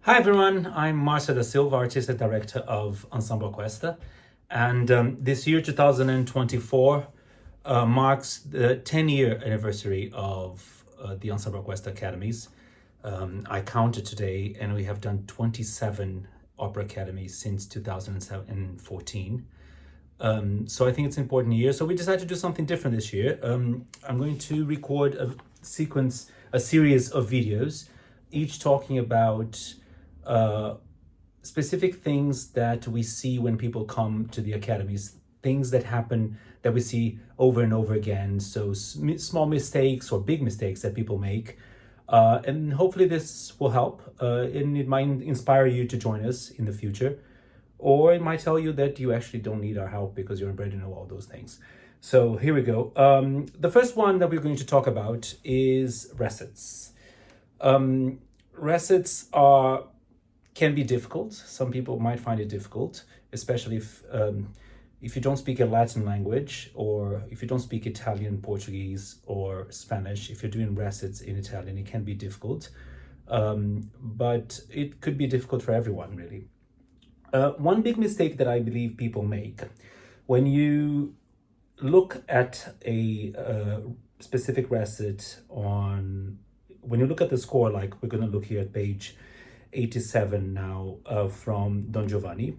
Hi everyone, I'm Marcia da Silva, Artistic Director of Ensemble Orquesta, and this year, 2024, marks the 10-year anniversary of the Ensemble Orquesta Academies. I counted today, and we have done 27 opera academies since 2014. So I think it's an important year. So we decided to do something different this year. I'm going to record a series of videos, each talking about specific things that we see when people come to the academies, things that happen that we see over and over again. So small mistakes or big mistakes that people make. And hopefully this will help, and it might inspire you to join us in the future. Or it might tell you that you actually don't need our help because you're ready to know all those things. So here we go. The first one that we're going to talk about is recits. Recits can be difficult. Some people might find it difficult, especially if you don't speak a Latin language, or if you don't speak Italian, Portuguese, or Spanish. If you're doing recits in Italian, it can be difficult. But it could be difficult for everyone, really. One big mistake that I believe people make when you look at a specific recit when you look at the score, like we're going to look here at page 87 now from Don Giovanni.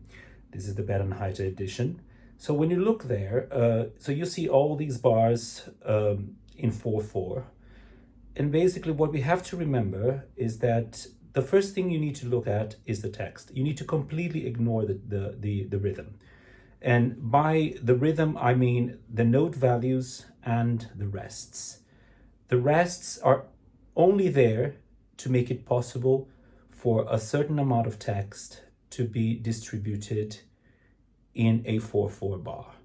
This is the Bernheiter edition. So when you look there, so you see all these bars in 4/4. And basically what we have to remember is that the first thing you need to look at is the text. You need to completely ignore the rhythm. And by the rhythm, I mean the note values and the rests. The rests are only there to make it possible for a certain amount of text to be distributed in a 4/4 bar.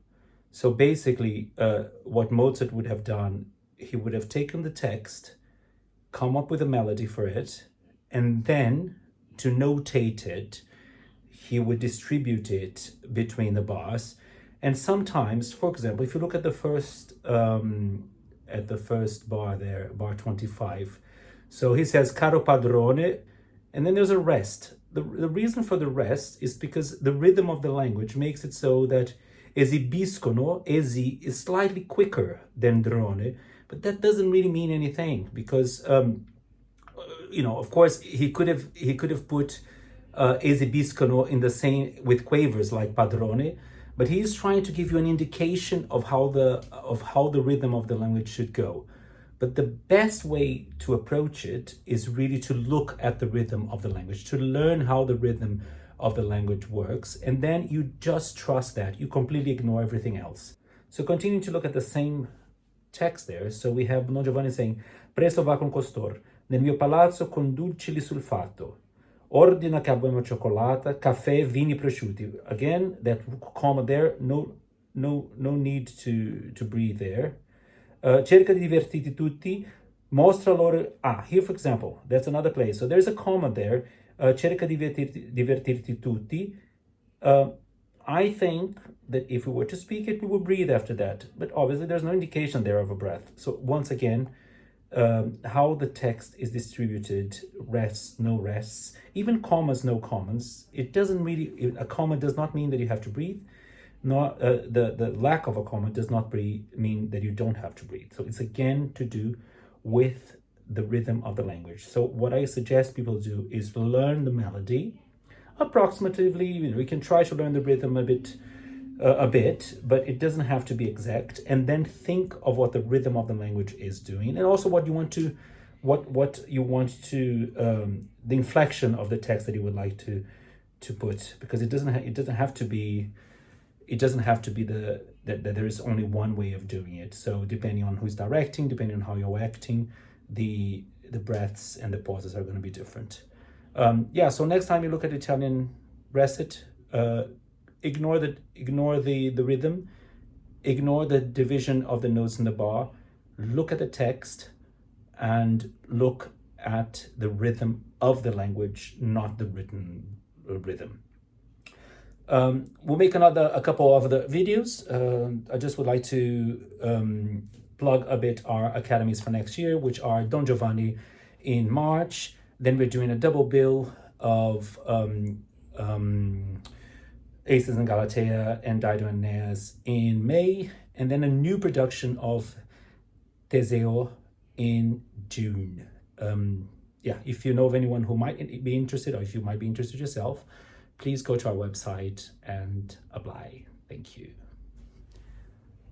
So basically, what Mozart would have done, he would have taken the text, come up with a melody for it, and then to notate it, he would distribute it between the bars. And sometimes, for example, if you look at the first bar there, bar 25, so he says "Caro padrone," and then there's a rest. The reason for the rest is because the rhythm of the language makes it so that esibiscono, esi, is slightly quicker than drone, but that doesn't really mean anything because of course, he could have put esibiscono in the same with quavers like padrone, but he's trying to give you an indication of how the rhythm of the language should go. But the best way to approach it is really to look at the rhythm of the language, to learn how the rhythm of the language works, and then you just trust that. You completely ignore everything else. So continue to look at the same text there. So we have Don Giovanni saying, "Presto va con costor, nel mio palazzo conducili sul fatto, ordina che abbiamo cioccolata, caffè, vini prosciutti." Again, that comma there, no need to breathe there. Cerca di divertirti tutti, mostra loro. Here for example, that's another place. So there's a comma there. Cerca di divertirti tutti. I think that if we were to speak it, we would breathe after that. But obviously there's no indication there of a breath. So once again, how the text is distributed, rests, no rests, even commas, no commas. It doesn't really, a comma does not mean that you have to breathe. The lack of a comma does not mean that you don't have to breathe. So it's again to do with the rhythm of the language. So what I suggest people do is learn the melody approximatively. We can try to learn the rhythm a bit, but it doesn't have to be exact. And then think of what the rhythm of the language is doing, and also what you want to, the inflection of the text that you would like to put, because it doesn't have to be that there is only one way of doing it. So depending on who's directing, depending on how you're acting, the breaths and the pauses are going to be different. So next time you look at Italian recit, ignore the rhythm, ignore the division of the notes in the bar, look at the text, and look at the rhythm of the language, not the written rhythm. We'll make a couple of other videos. I just would like to plug a bit our academies for next year, which are Don Giovanni in March. Then we're doing a double bill of Aces and Galatea and Dido and Aeneas in May, and then a new production of Teseo in June. Yeah, if you know of anyone who might be interested, or if you might be interested yourself, please go to our website and apply. Thank you.